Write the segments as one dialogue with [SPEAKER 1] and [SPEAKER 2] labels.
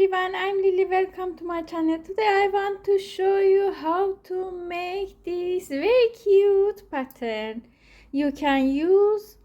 [SPEAKER 1] everyone, I'm Lily. Welcome to my channel. Today I want to show you how to make this very cute pattern. You can use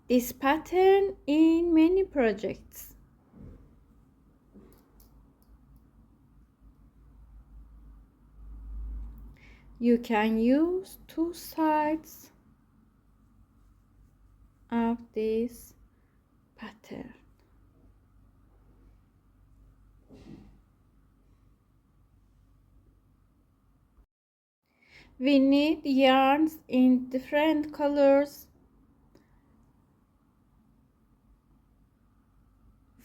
[SPEAKER 1] this pattern in many projects. You can use two sides of this pattern. We need yarns in different colors.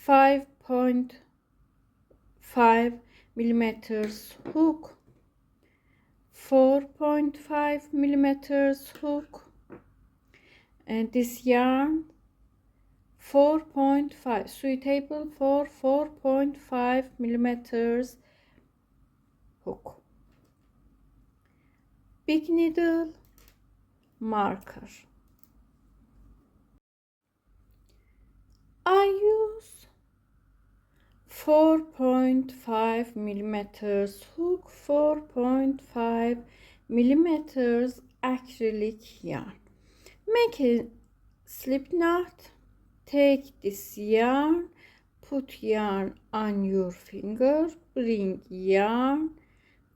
[SPEAKER 1] 5.5 millimeters hook, 4.5 millimeters hook, and this yarn 4.5, suitable for 4.5 millimeters hook, big needle, marker. I use 4.5 millimeters hook, 4.5 millimeters acrylic yarn. Make a slip knot. Take this yarn, put yarn on your finger, bring yarn,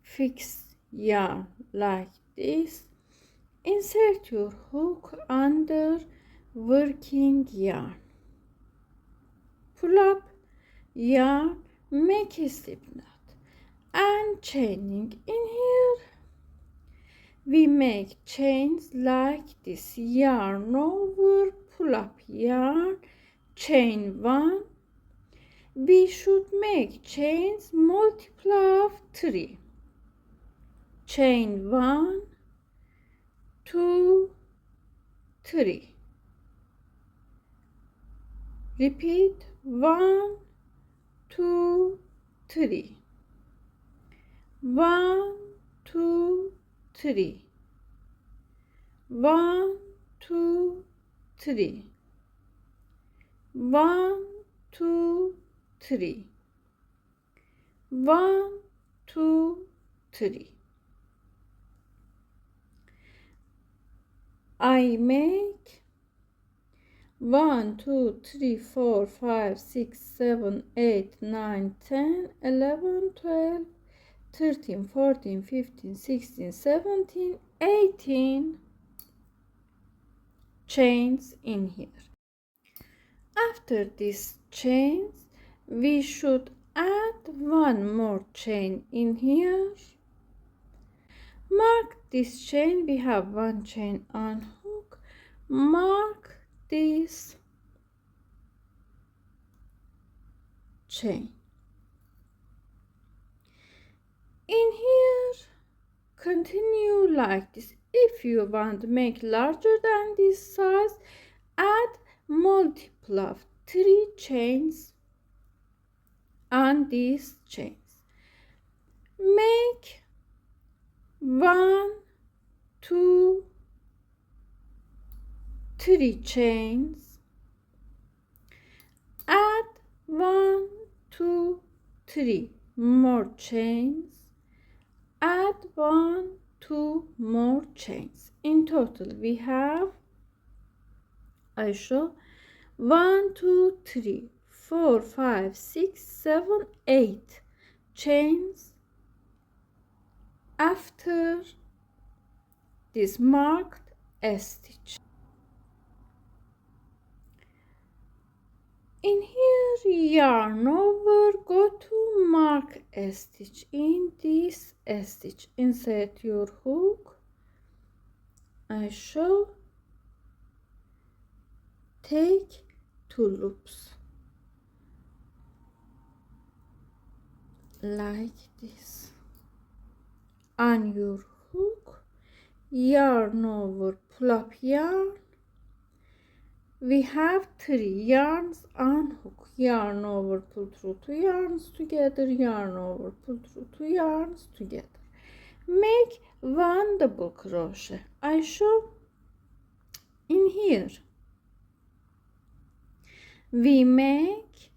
[SPEAKER 1] fix yarn like this. Insert your hook under working yarn. Pull up yarn, make a slip knot, and chaining in here. We make chains like this. Yarn over, pull up yarn, chain 1. We should make chains multiple of 3. Chain 1, 2, 3. Repeat 1, 2, 3. 1, 2, 3. 1, 2, 3. 1, 2, 3. 1, 2, 3. I make 1, 2, 3, 4, 5, 6, 7, 8, 9, 10, 11, 12, 13, 14, 15, 16, 17, 18 chains in here. After these chains, we should add one more chain in here. Mark this chain. We have one chain on hook. Mark this chain. In here, continue like this. If you want to make larger than this size, add multiple of 3 chains on these chains. Make 1, 2, 3 chains. Add 1, 2, 3 more chains. Add 1, 2 more chains. In total we have, I show 1, 2, 3, 4, 5, 6, 7, 8 chains after this marked stitch. In here, yarn over, go to mark a stitch. In this stitch, insert your hook. I show, take 2 loops like this. On your hook, yarn over, pull up yarn. We have 3 yarns on hook. Yarn over, pull through 2 yarns together, yarn over, pull through 2 yarns together. Make 1 double crochet. I show in here. We make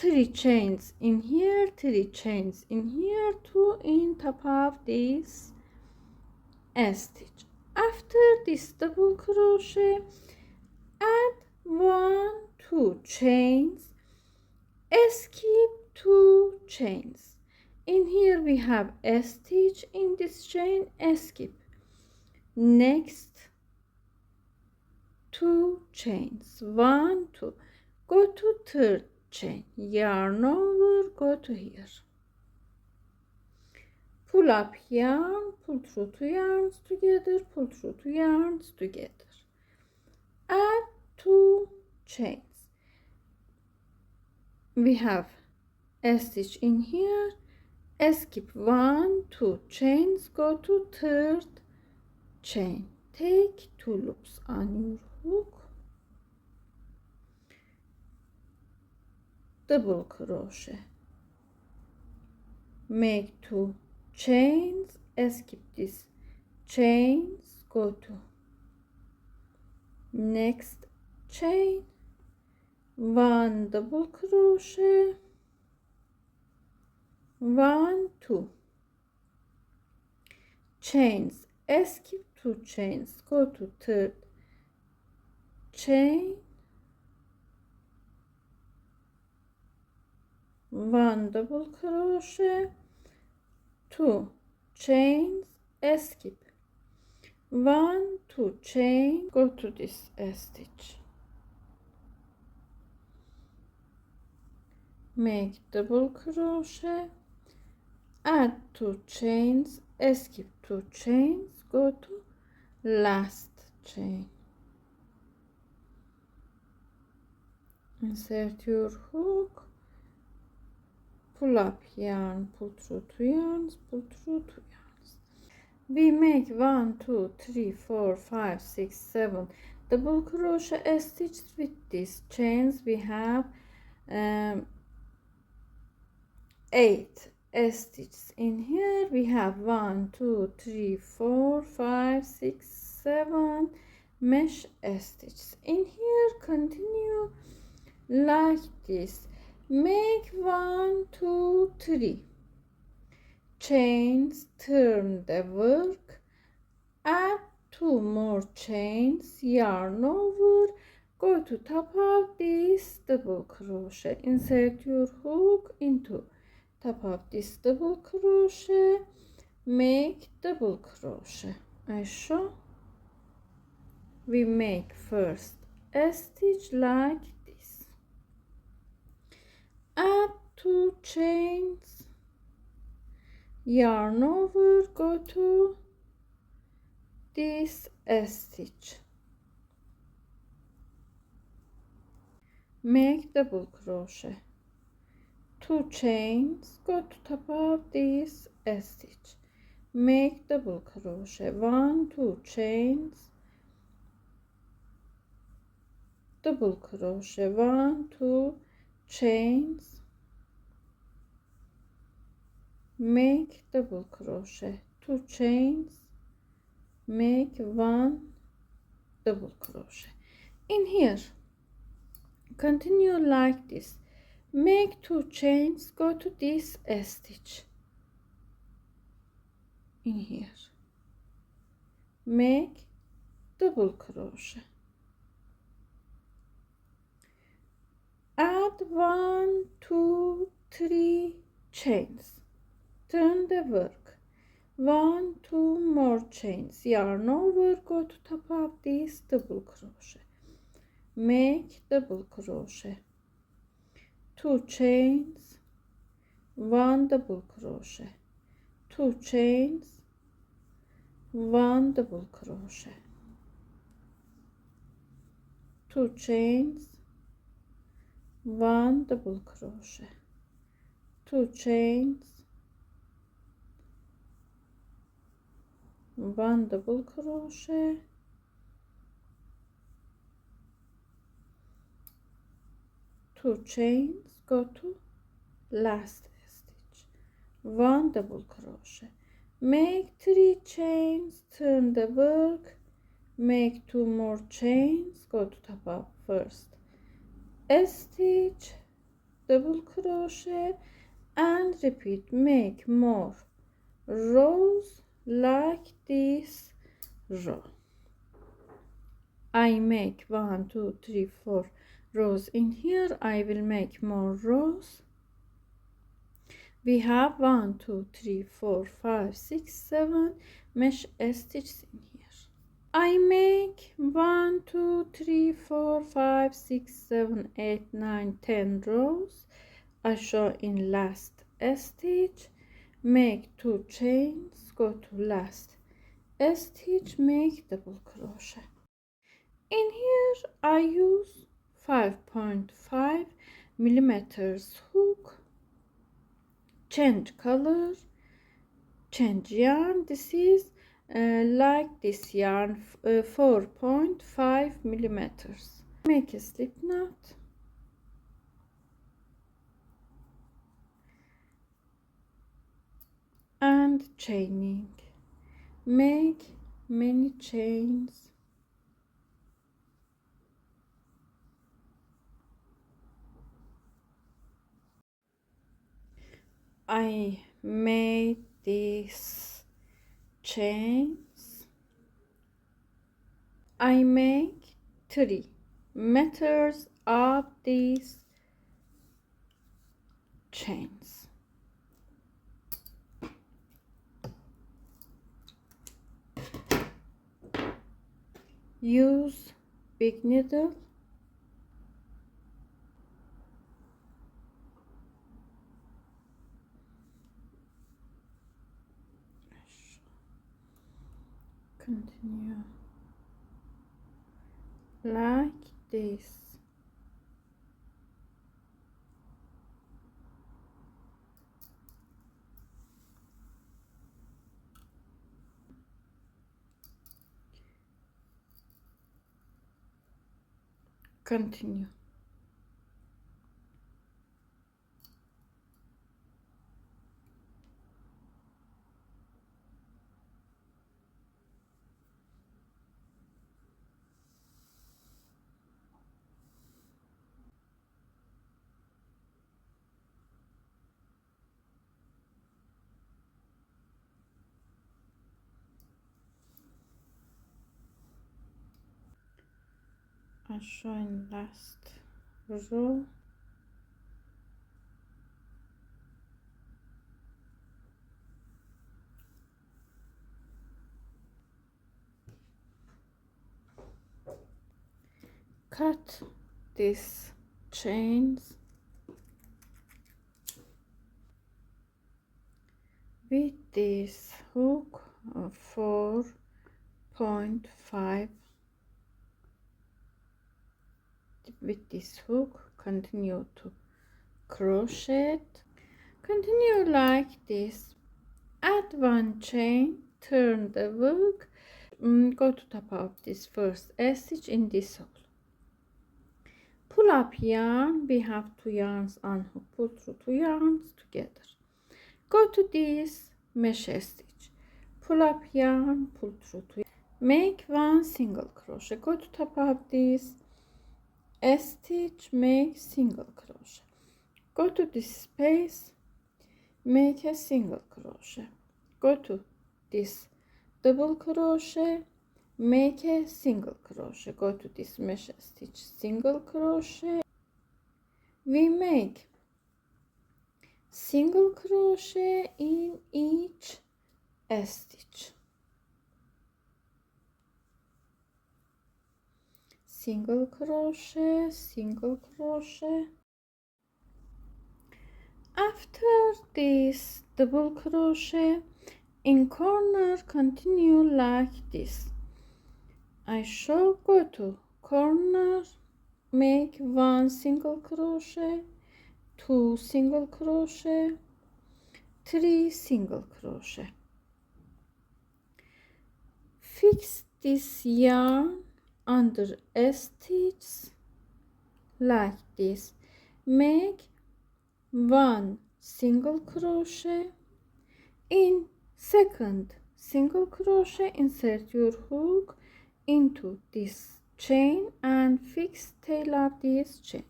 [SPEAKER 1] 3 chains in here, 3 chains in here, 2 in top of this stitch. After this double crochet, add 1 2 chains, skip 2 chains. In here we have a stitch in this chain, skip. Next 2 chains, 1 2, go to third chain, yarn over, go to here, pull up yarn, pull through 2 yarns together, pull through 2 yarns together, add 2 chains. We have a stitch in here, skip 1 2 chains, go to third chain, take 2 loops on your hook, double crochet, make 2 chains, skip this chains, go to next chain, 1 double crochet, 1 2 chains, skip 2 chains, go to third chain, 1 double crochet, 2 chains, skip 1 2 chain, go to this stitch, make double crochet, add 2 chains, skip 2 chains, go to last chain, insert your hook, pull up yarn, pull through 2 yarns, pull through 2 yarns. We make 1 2 3 4 5 6 7 double crochet stitches with these chains. We have 8 stitches in here. We have 1 2 3 4 5 6 7 mesh stitches in here. Continue like this, make 1 2 3 chains, turn the work, add 2 more chains, yarn over, go to top of this double crochet, insert your hook into top of this double crochet, make double crochet. I show we make first a stitch like this, add 2 chains, yarn over, go to this stitch, make double crochet, 2 chains, go to top of this stitch, make double crochet, 1 2 chains, double crochet, 1 2 chains, make double crochet, 2 chains, make 1 double crochet. In here continue like this, make 2 chains, go to this stitch in here, make double crochet, add 1 2 3 chains, turn the work, 1 2 more chains, yarn over, go to top of this double crochet, make double crochet, 2 chains, 1 double crochet, 2 chains, 1 double crochet, 2 chains, 1 double crochet, 2 chains, 1 double crochet, 2 chains, go to last stitch, 1 double crochet, make 3 chains, turn the work, make 2 more chains, go to top of first stitch, double crochet and repeat. Make more rows like this row. I make 1 2 3 4 rows in here. I will make more rows. We have 1 2 3 4 5 6 7 mesh stitches in here. I make 1 2 3 4 5 6 7 8 9 10 rows. I show in last stitch. Make 2 chains, go to last stitch, make double crochet. In here I use 5.5 millimeters hook, change color, change yarn. This is like this yarn, 4.5 millimeters. Make a slip knot and chaining. Make many chains. I made these chains. I make 3 meters of these chains. Use big needle. Continue like this. Continue. I show in last row. Cut these chains with this hook of 4.5. With this hook, continue to crochet. Continue like this. Add 1 chain, turn the hook, go to top of this first stitch in this hole. Pull up yarn. We have 2 yarns on hook. Pull through 2 yarns together. Go to this mesh stitch. Pull up yarn, pull through 2. Make 1 single crochet. Go to top of this stitch, make single crochet. Go to this space, make a single crochet. Go to this double crochet, make a single crochet. Go to this mesh stitch, single crochet. We make single crochet in each stitch. Single crochet, single crochet. After this double crochet in corner, continue like this. I show, go to corner, make 1 single crochet, 2 single crochet, 3 single crochet. Fix this yarn under stitch like this. Make 1 single crochet. In second single crochet, insert your hook into this chain and fix tail of this chain.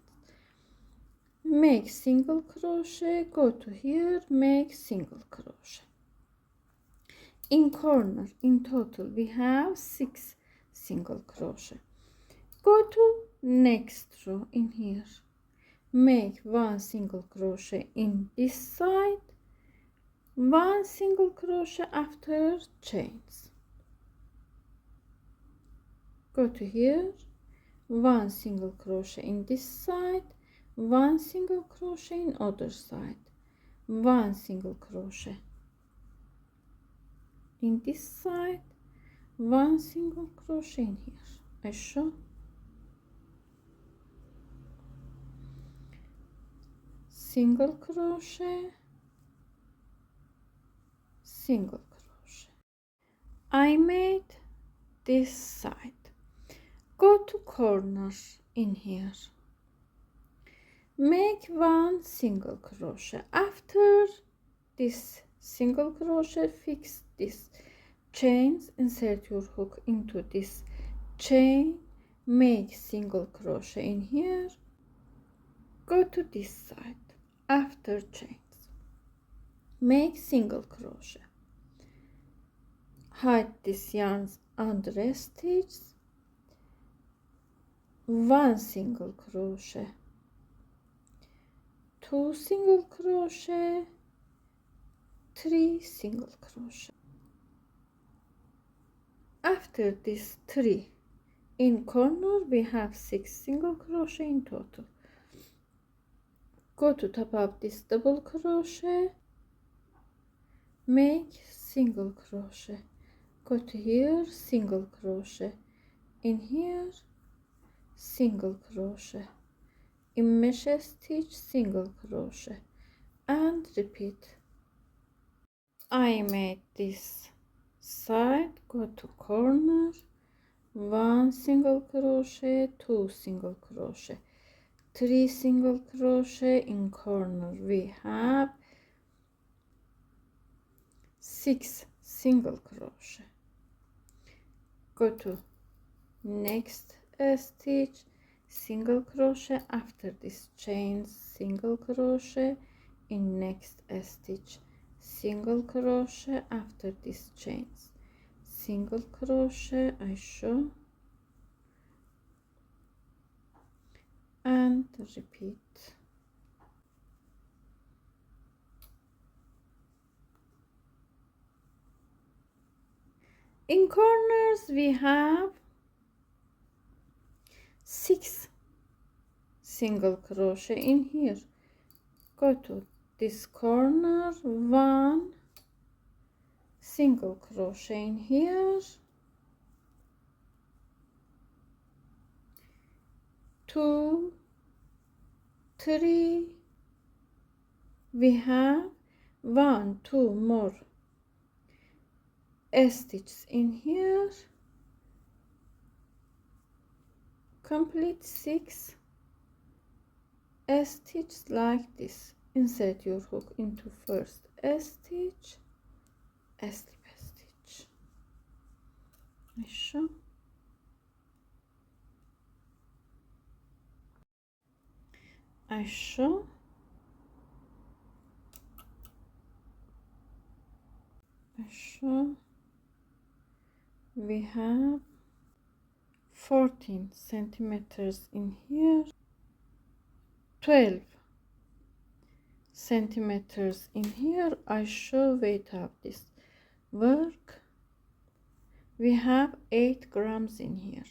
[SPEAKER 1] make single crochet, go to here, make single crochet. In corner, in total we have 6 single crochet. Go to next row in here, make 1 single crochet in this side, 1 single crochet after chains. Go to here, 1 single crochet in this side, 1 single crochet in other side, 1 single crochet in this side, 1 single crochet in here. I show single crochet, single crochet. I made this side. Go to corner in here, make 1 single crochet. After this single crochet, fix this chains, insert your hook into this chain, make single crochet in here, go to this side, after chains, make single crochet, hide this yarns under a stitch, 1 single crochet, 2 single crochet, 3 single crochet. After this 3 in corner we have 6 single crochet in total. Go to top of this double crochet, make single crochet, go to here, single crochet in here, single crochet in mesh stitch, single crochet, and repeat. I made this side, go to corner, 1 single crochet, 2 single crochet, 3 single crochet in corner we have 6 single crochet. Go to next stitch, single crochet, after this chain, single crochet in next stitch, single crochet after this chains, single crochet, I show, and repeat. In corners we have 6 single crochet in here. Go to this corner, 1 single crochet in here, 2, 3, we have 1, 2 more stitches in here, complete 6 stitches like this. Insert your hook into first stitch, slip stitch. I show, I show, I show. We have 14 centimeters in here, 12 centimeters in here. I show weight of this work. We have 8 grams in here.